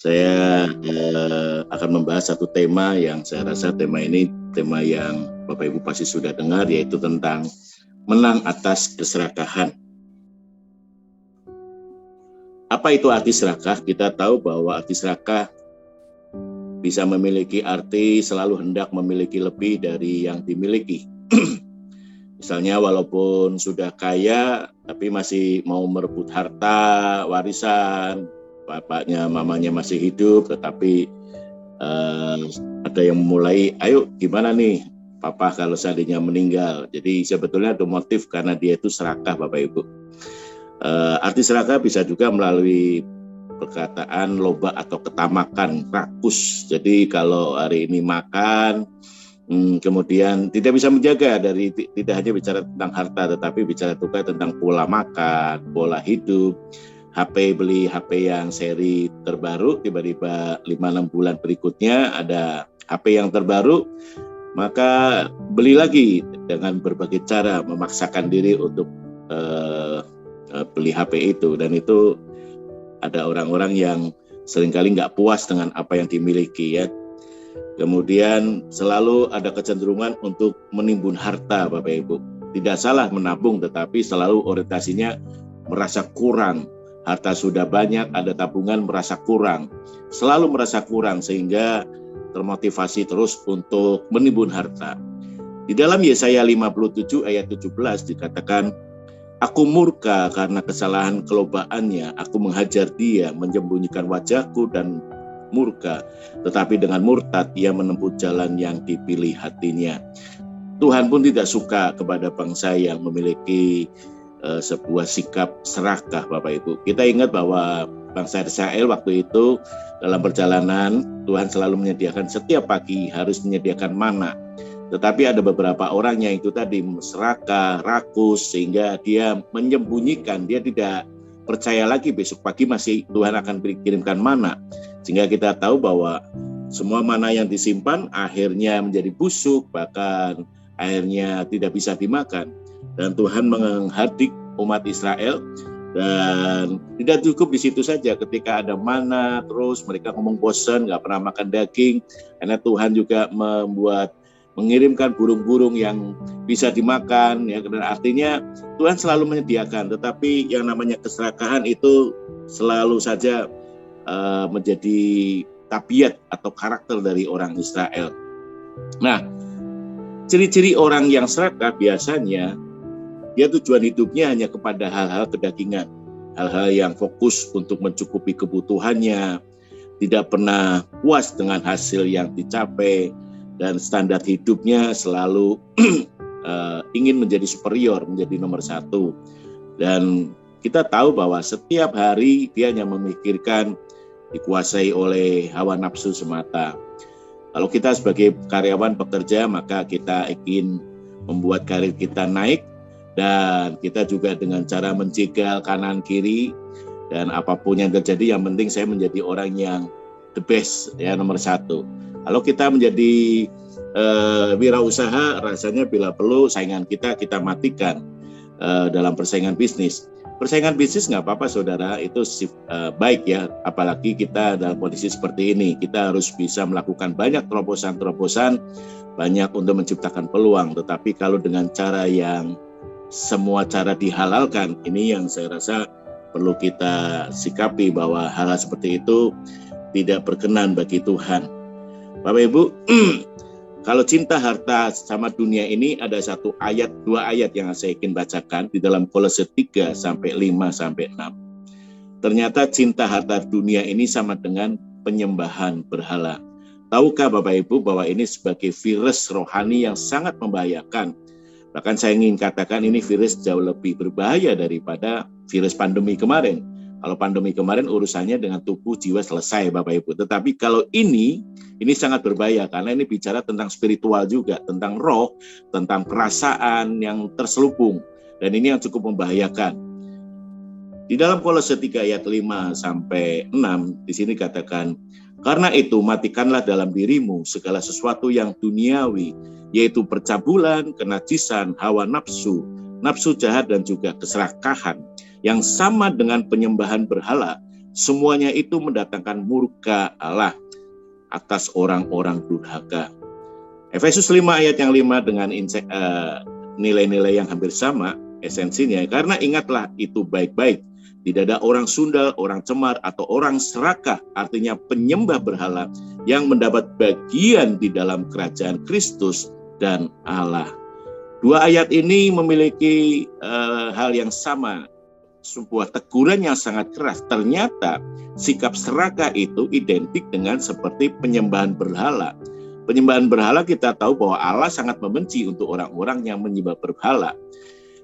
Saya akan membahas satu tema yang saya rasa tema ini tema yang Bapak Ibu pasti sudah dengar, yaitu tentang menang atas keserakahan. Apa itu arti serakah? Kita tahu bahwa arti serakah bisa memiliki arti selalu hendak memiliki lebih dari yang dimiliki. Misalnya walaupun sudah kaya tapi masih mau merebut harta warisan, bapaknya mamanya masih hidup tetapi ada yang mulai, ayo gimana nih papa kalau seandainya meninggal. Jadi sebetulnya ada motif karena dia itu serakah, Bapak Ibu. Arti serakah bisa juga melalui perkataan loba atau ketamakan, rakus. Jadi kalau hari ini makan, kemudian tidak bisa menjaga dari tidak hanya bicara tentang harta, tetapi bicara juga tentang pola makan, pola hidup. Beli HP yang seri terbaru, tiba-tiba 5-6 bulan berikutnya ada HP yang terbaru, maka beli lagi dengan berbagai cara memaksakan diri untuk beli HP itu. Dan itu ada orang-orang yang seringkali nggak puas dengan apa yang dimiliki, ya. Kemudian selalu ada kecenderungan untuk menimbun harta, Bapak Ibu. Tidak salah menabung, tetapi selalu orientasinya merasa kurang. Harta sudah banyak, ada tabungan, merasa kurang. Selalu merasa kurang sehingga termotivasi terus untuk menimbun harta. Di dalam Yesaya 57 ayat 17 dikatakan, aku murka karena kesalahan kelobaannya, aku menghajar dia, menyembunyikan wajahku dan murka, tetapi dengan murtad ia menempuh jalan yang dipilih hatinya. Tuhan pun tidak suka kepada bangsa yang memiliki sebuah sikap serakah, Bapak Ibu. Kita ingat bahwa bangsa Israel waktu itu dalam perjalanan, Tuhan selalu menyediakan setiap pagi harus menyediakan mana. Tetapi ada beberapa orang yang itu tadi serakah, rakus, sehingga dia menyembunyikan, dia tidak percaya lagi besok pagi masih Tuhan akan kirimkan mana. Sehingga kita tahu bahwa semua mana yang disimpan akhirnya menjadi busuk, bahkan akhirnya tidak bisa dimakan. Dan Tuhan menghardik umat Israel, dan tidak cukup di situ saja. Ketika ada mana, terus mereka ngomong bosan, nggak pernah makan daging, karena Tuhan juga mengirimkan burung-burung yang bisa dimakan, ya. Dan artinya Tuhan selalu menyediakan, tetapi yang namanya keserakahan itu selalu saja menjadi tabiat atau karakter dari orang Israel. Nah, ciri-ciri orang yang serakah biasanya dia tujuan hidupnya hanya kepada hal-hal kedagingan, hal-hal yang fokus untuk mencukupi kebutuhannya, tidak pernah puas dengan hasil yang dicapai, dan standar hidupnya selalu ingin menjadi superior, menjadi nomor satu. Dan kita tahu bahwa setiap hari dia hanya memikirkan dikuasai oleh hawa nafsu semata. Kalau kita sebagai karyawan pekerja, maka kita ingin membuat karir kita naik, dan kita juga dengan cara menjegal kanan kiri, dan apapun yang terjadi yang penting saya menjadi orang yang the best, ya, nomor satu. Kalau kita menjadi wirausaha, rasanya bila perlu saingan kita matikan dalam persaingan bisnis. Persaingan bisnis nggak apa-apa, saudara, itu baik, ya. Apalagi kita dalam kondisi seperti ini, kita harus bisa melakukan banyak terobosan-terobosan, banyak untuk menciptakan peluang. Tetapi kalau dengan cara yang semua cara dihalalkan, ini yang saya rasa perlu kita sikapi, bahwa hal-hal seperti itu tidak berkenan bagi Tuhan. Bapak Ibu, kalau cinta harta sama dunia ini, ada dua ayat yang saya ingin bacakan di dalam Kolose 3 sampai 5 sampai 6. Ternyata cinta harta dunia ini sama dengan penyembahan berhala. Tahukah Bapak Ibu bahwa ini sebagai virus rohani yang sangat membahayakan? Bahkan saya ingin katakan ini virus jauh lebih berbahaya daripada virus pandemi kemarin. Kalau pandemi kemarin urusannya dengan tubuh, jiwa selesai, Bapak Ibu. Tetapi kalau ini sangat berbahaya karena ini bicara tentang spiritual juga, tentang roh, tentang perasaan yang terselubung. Dan ini yang cukup membahayakan. Di dalam Kolose 3 ayat 5 sampai 6, di sini katakan, karena itu matikanlah dalam dirimu segala sesuatu yang duniawi, yaitu percabulan, kenajisan, hawa nafsu, nafsu jahat, dan juga keserakahan, yang sama dengan penyembahan berhala. semuanya itu mendatangkan murka Allah atas orang-orang durhaka. Efesus 5 ayat yang 5 dengan nilai-nilai yang hampir sama esensinya. Karena ingatlah itu baik-baik, tidak ada orang sundal, orang cemar, atau orang serakah, artinya penyembah berhala, yang mendapat bagian di dalam kerajaan Kristus dan Allah. Dua ayat ini memiliki hal yang sama, sebuah teguran yang sangat keras. Ternyata sikap serakah itu identik dengan seperti penyembahan berhala. Penyembahan berhala kita tahu bahwa Allah sangat membenci untuk orang-orang yang menyembah berhala.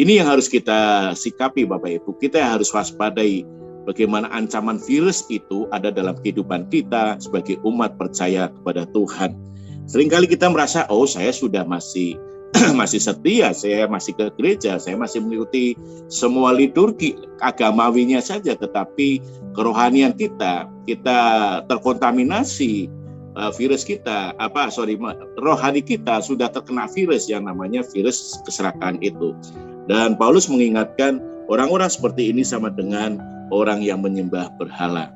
Ini yang harus kita sikapi Bapak Ibu. Kita harus waspadai bagaimana ancaman virus itu ada dalam kehidupan kita sebagai umat percaya kepada Tuhan. Seringkali kita merasa, oh saya sudah masih setia, saya masih ke gereja, saya masih mengikuti semua liturgi agamawinya saja, tetapi kerohanian kita terkontaminasi virus kita, rohani kita sudah terkena virus yang namanya virus keserakahan itu. Dan Paulus mengingatkan orang-orang seperti ini sama dengan orang yang menyembah berhala.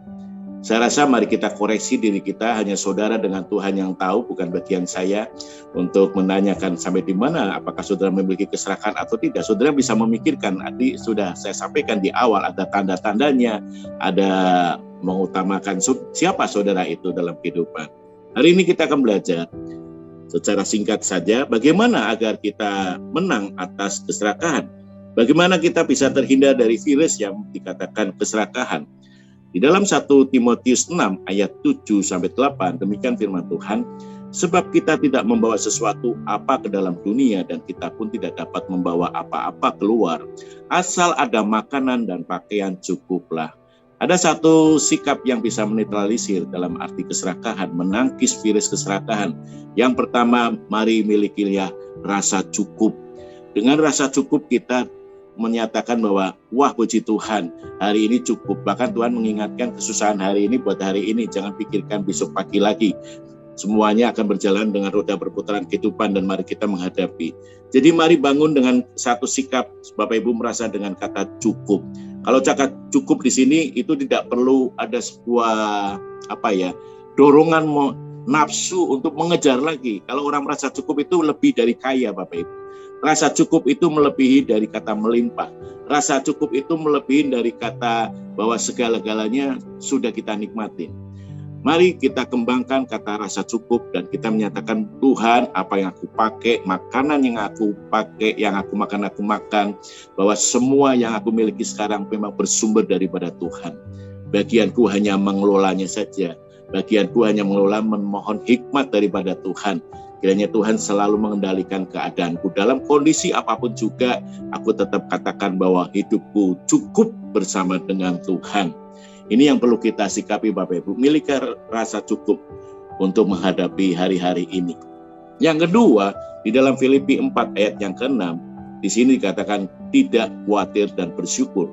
Saya rasa mari kita koreksi diri kita, hanya saudara dengan Tuhan yang tahu, bukan bagian saya untuk menanyakan sampai di mana apakah saudara memiliki keserakahan atau tidak. Saudara bisa memikirkan, tadi sudah saya sampaikan di awal, ada tanda-tandanya, ada mengutamakan siapa saudara itu dalam kehidupan. Hari ini kita akan belajar secara singkat saja bagaimana agar kita menang atas keserakahan. Bagaimana kita bisa terhindar dari virus yang dikatakan keserakahan. Di dalam 1 Timotius 6 ayat 7-8 demikian firman Tuhan, sebab kita tidak membawa sesuatu apa ke dalam dunia dan kita pun tidak dapat membawa apa-apa keluar, asal ada makanan dan pakaian cukuplah. Ada satu sikap yang bisa menetralisir dalam arti keserakahan, menangkis virus keserakahan. Yang pertama, mari milikilah rasa cukup. Dengan rasa cukup kita menyatakan bahwa, wah puji Tuhan, hari ini cukup. Bahkan Tuhan mengingatkan kesusahan hari ini buat hari ini, jangan pikirkan besok pagi lagi. Semuanya akan berjalan dengan roda perputaran kehidupan dan mari kita menghadapi. Jadi mari bangun dengan satu sikap, Bapak Ibu merasa dengan kata cukup. Kalau kata cukup di sini itu tidak perlu ada sebuah dorongan nafsu untuk mengejar lagi. Kalau orang merasa cukup itu lebih dari kaya Bapak Ibu. Rasa cukup itu melebihi dari kata melimpah. Rasa cukup itu melebihi dari kata bahwa segala-galanya sudah kita nikmatin. Mari kita kembangkan kata rasa cukup dan kita menyatakan, Tuhan, apa yang aku pakai, makanan yang aku pakai, yang aku makan, bahwa semua yang aku miliki sekarang memang bersumber daripada Tuhan. Bagianku hanya mengelolanya saja. Bagianku hanya mengelola, memohon hikmat daripada Tuhan. Kiranya Tuhan selalu mengendalikan keadaanku. Dalam kondisi apapun juga, aku tetap katakan bahwa hidupku cukup bersama dengan Tuhan. Ini yang perlu kita sikapi Bapak Ibu, miliki rasa cukup untuk menghadapi hari-hari ini. Yang kedua, di dalam Filipi 4 ayat yang ke-6, di sini dikatakan tidak khawatir dan bersyukur.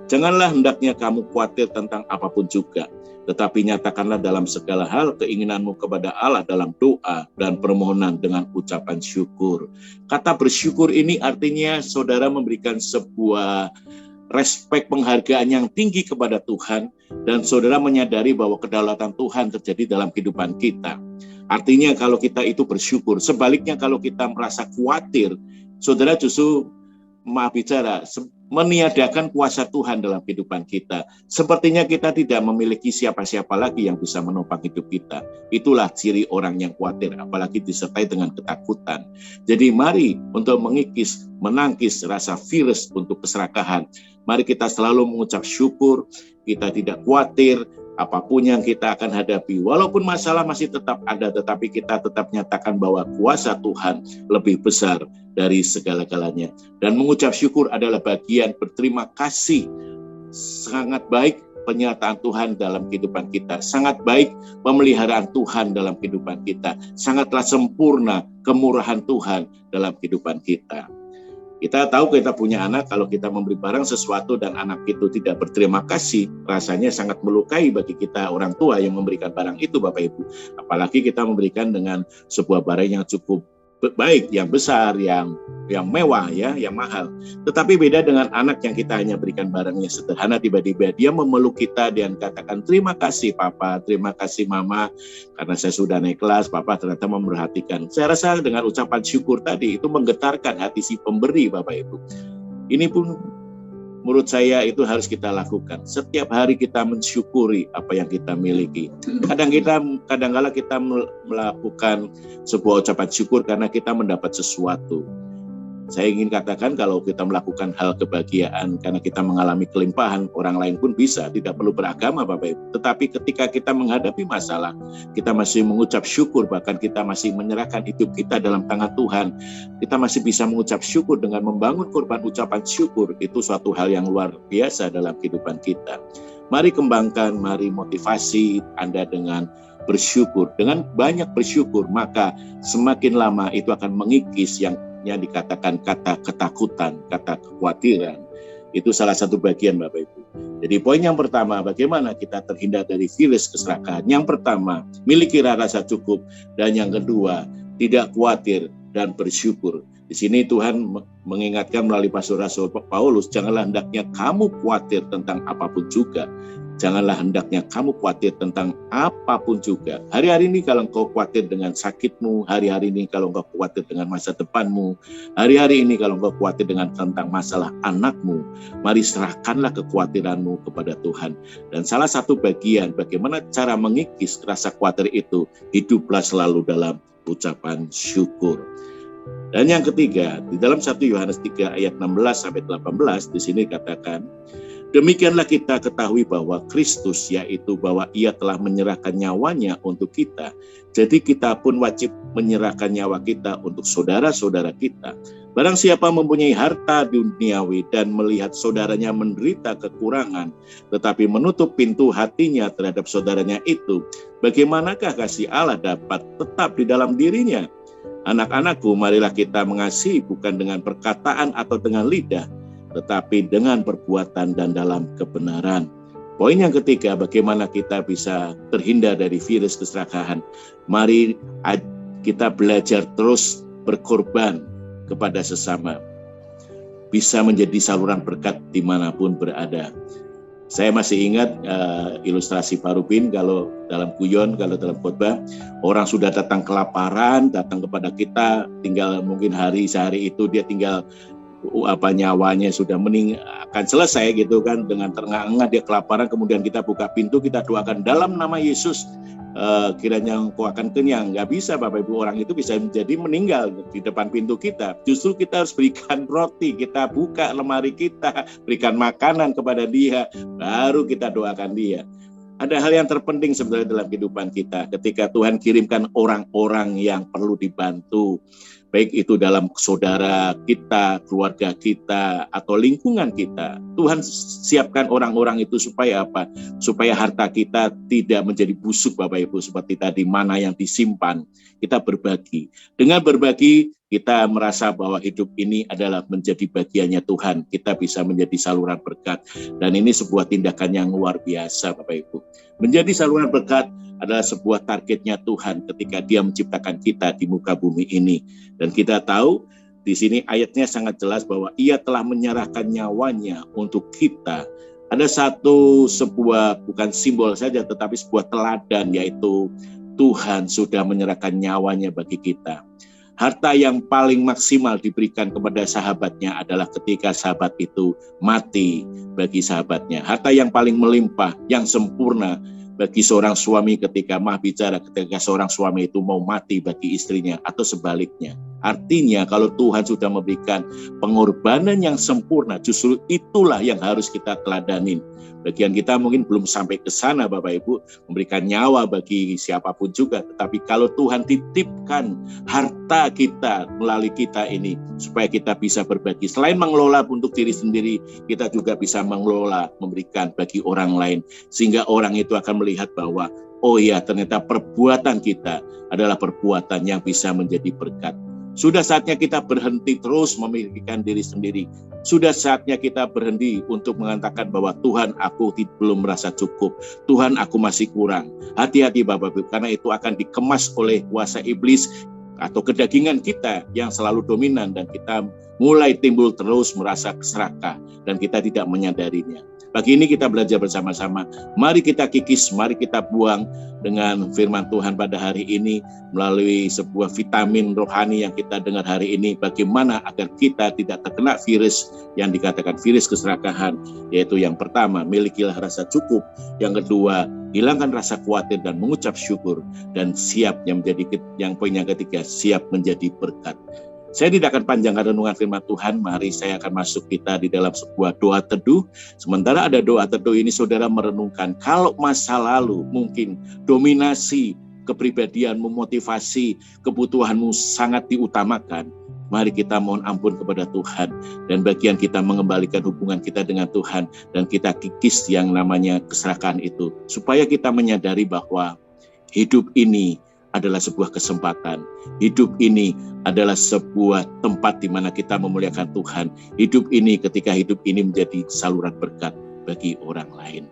Janganlah hendaknya kamu khawatir tentang apapun juga, tetapi nyatakanlah dalam segala hal keinginanmu kepada Allah dalam doa dan permohonan dengan ucapan syukur. Kata bersyukur ini artinya saudara memberikan sebuah respek penghargaan yang tinggi kepada Tuhan dan saudara menyadari bahwa kedaulatan Tuhan terjadi dalam kehidupan kita. Artinya kalau kita itu bersyukur, sebaliknya kalau kita merasa khawatir, saudara justru meniadakan kuasa Tuhan dalam kehidupan kita. Sepertinya kita tidak memiliki siapa-siapa lagi yang bisa menopang hidup kita. Itulah ciri orang yang khawatir, apalagi disertai dengan ketakutan. Jadi mari untuk menangkis rasa virus untuk keserakahan. Mari kita selalu mengucap syukur, kita tidak khawatir apapun yang kita akan hadapi. Walaupun masalah masih tetap ada, tetapi kita tetap nyatakan bahwa kuasa Tuhan lebih besar dari segala-galanya. Dan mengucap syukur adalah bagian berterima kasih. Sangat baik penyertaan Tuhan dalam kehidupan kita. Sangat baik pemeliharaan Tuhan dalam kehidupan kita. Sangatlah sempurna kemurahan Tuhan dalam kehidupan kita. Kita tahu kita punya anak, kalau kita memberi barang sesuatu dan anak itu tidak berterima kasih, rasanya sangat melukai bagi kita orang tua yang memberikan barang itu Bapak Ibu. Apalagi kita memberikan dengan sebuah barang yang cukup baik, yang besar, yang mewah, ya, yang mahal. Tetapi beda dengan anak yang kita hanya berikan barangnya sederhana, tiba-tiba dia memeluk kita dan katakan, terima kasih Papa, terima kasih Mama, karena saya sudah naik kelas, Papa ternyata memperhatikan. Saya rasa dengan ucapan syukur tadi itu menggetarkan hati si pemberi, Bapak Ibu. Ini pun menurut saya itu harus kita lakukan. Setiap hari kita mensyukuri apa yang kita miliki. Kadang-kala kita melakukan sebuah ucapan syukur karena kita mendapat sesuatu. Saya ingin katakan kalau kita melakukan hal kebahagiaan karena kita mengalami kelimpahan, orang lain pun bisa, tidak perlu beragama Bapak Ibu. Tetapi ketika kita menghadapi masalah, kita masih mengucap syukur, bahkan kita masih menyerahkan hidup kita dalam tangan Tuhan. Kita masih bisa mengucap syukur dengan membangun korban ucapan syukur. Itu suatu hal yang luar biasa dalam kehidupan kita. Mari kembangkan, mari motivasi Anda dengan bersyukur. Dengan banyak bersyukur, maka semakin lama itu akan mengikis yang dikatakan kata ketakutan, kata kekhawatiran. Itu salah satu bagian Bapak Ibu. Jadi poin yang pertama, bagaimana kita terhindar dari virus keserakahan. Yang pertama, miliki rasa cukup. Dan yang kedua, tidak khawatir dan bersyukur. Di sini Tuhan mengingatkan melalui Rasul Paulus, janganlah hendaknya kamu khawatir tentang apapun juga. Janganlah hendaknya kamu khawatir tentang apapun juga. Hari-hari ini kalau engkau khawatir dengan sakitmu, hari-hari ini kalau engkau khawatir dengan masa depanmu, hari-hari ini kalau engkau khawatir tentang masalah anakmu, mari serahkanlah kekhawatiranmu kepada Tuhan. Dan salah satu bagian bagaimana cara mengikis rasa khawatir itu, hiduplah selalu dalam ucapan syukur. Dan yang ketiga, di dalam 1 Yohanes 3 ayat 16-18, di sini katakan, demikianlah kita ketahui bahwa Kristus, yaitu bahwa ia telah menyerahkan nyawanya untuk kita. Jadi kita pun wajib menyerahkan nyawa kita untuk saudara-saudara kita. Barang siapa mempunyai harta duniawi dan melihat saudaranya menderita kekurangan, tetapi menutup pintu hatinya terhadap saudaranya itu, bagaimanakah kasih Allah dapat tetap di dalam dirinya? Anak-anakku, marilah kita mengasihi bukan dengan perkataan atau dengan lidah, tetapi dengan perbuatan dan dalam kebenaran. Poin yang ketiga, bagaimana kita bisa terhindar dari virus keserakahan. Mari kita belajar terus berkorban kepada sesama. Bisa menjadi saluran berkat dimanapun berada. Saya masih ingat ilustrasi Pak Rubin, kalau dalam guyon, kalau dalam khotbah, orang sudah datang kelaparan, datang kepada kita, tinggal mungkin sehari itu dia tinggal nyawanya sudah akan selesai gitu kan, dengan terengah-engah dia kelaparan, kemudian kita buka pintu, kita doakan dalam nama Yesus, kiranya engkau akan kenyang. Nggak bisa Bapak Ibu, orang itu bisa menjadi meninggal di depan pintu kita. Justru kita harus berikan roti, kita buka lemari kita, berikan makanan kepada dia, baru kita doakan dia. Ada hal yang terpenting sebenarnya dalam kehidupan kita, ketika Tuhan kirimkan orang-orang yang perlu dibantu, baik itu dalam saudara kita, keluarga kita, atau lingkungan kita. Tuhan siapkan orang-orang itu supaya apa? Supaya harta kita tidak menjadi busuk Bapak Ibu, seperti tadi mana yang disimpan. Kita berbagi. Dengan berbagi, kita merasa bahwa hidup ini adalah menjadi bagiannya Tuhan. Kita bisa menjadi saluran berkat. Dan ini sebuah tindakan yang luar biasa Bapak Ibu. Menjadi saluran berkat adalah sebuah targetnya Tuhan ketika Dia menciptakan kita di muka bumi ini. Dan kita tahu di sini ayatnya sangat jelas bahwa Ia telah menyerahkan nyawanya untuk kita. Ada sebuah bukan simbol saja, tetapi sebuah teladan, yaitu Tuhan sudah menyerahkan nyawanya bagi kita. Harta yang paling maksimal diberikan kepada sahabatnya adalah ketika sahabat itu mati bagi sahabatnya. Harta yang paling melimpah, yang sempurna bagi seorang suami ketika bicara, ketika seorang suami itu mau mati bagi istrinya, atau sebaliknya. Artinya kalau Tuhan sudah memberikan pengorbanan yang sempurna, justru itulah yang harus kita teladanin. Bagian kita mungkin belum sampai ke sana Bapak Ibu, memberikan nyawa bagi siapapun juga. Tetapi kalau Tuhan titipkan harta kita melalui kita ini, supaya kita bisa berbagi. Selain mengelola untuk diri sendiri, kita juga bisa mengelola, memberikan bagi orang lain. Sehingga orang itu akan melihat bahwa, oh ya, ternyata perbuatan kita adalah perbuatan yang bisa menjadi berkat. Sudah saatnya kita berhenti terus memikirkan diri sendiri. Sudah saatnya kita berhenti untuk mengatakan bahwa Tuhan, aku belum merasa cukup. Tuhan, aku masih kurang. Hati-hati Bapak Ibu, karena itu akan dikemas oleh kuasa iblis. atau kedagingan kita yang selalu dominan, dan kita mulai timbul terus merasa serakah dan kita tidak menyadarinya. Pagi ini kita belajar bersama-sama. Mari kita kikis, mari kita buang dengan firman Tuhan pada hari ini melalui sebuah vitamin rohani yang kita dengar hari ini. Bagaimana agar kita tidak terkena virus yang dikatakan virus keserakahan, yaitu yang pertama, milikilah rasa cukup. Yang kedua, hilangkan rasa khawatir dan mengucap syukur, dan siap yang poin yang ketiga, siap menjadi berkat. Saya tidak akan panjangkan renungan firman Tuhan. Mari saya akan masuk kita di dalam sebuah doa teduh. Sementara ada doa teduh ini, saudara merenungkan kalau masa lalu mungkin dominasi kepribadianmu, motivasi, kebutuhanmu sangat diutamakan. Mari kita mohon ampun kepada Tuhan, dan bagian kita mengembalikan hubungan kita dengan Tuhan, dan kita kikis yang namanya keserakahan itu, supaya kita menyadari bahwa hidup ini adalah sebuah kesempatan. Hidup ini adalah sebuah tempat di mana kita memuliakan Tuhan. Hidup ini, ketika hidup ini menjadi saluran berkat bagi orang lain.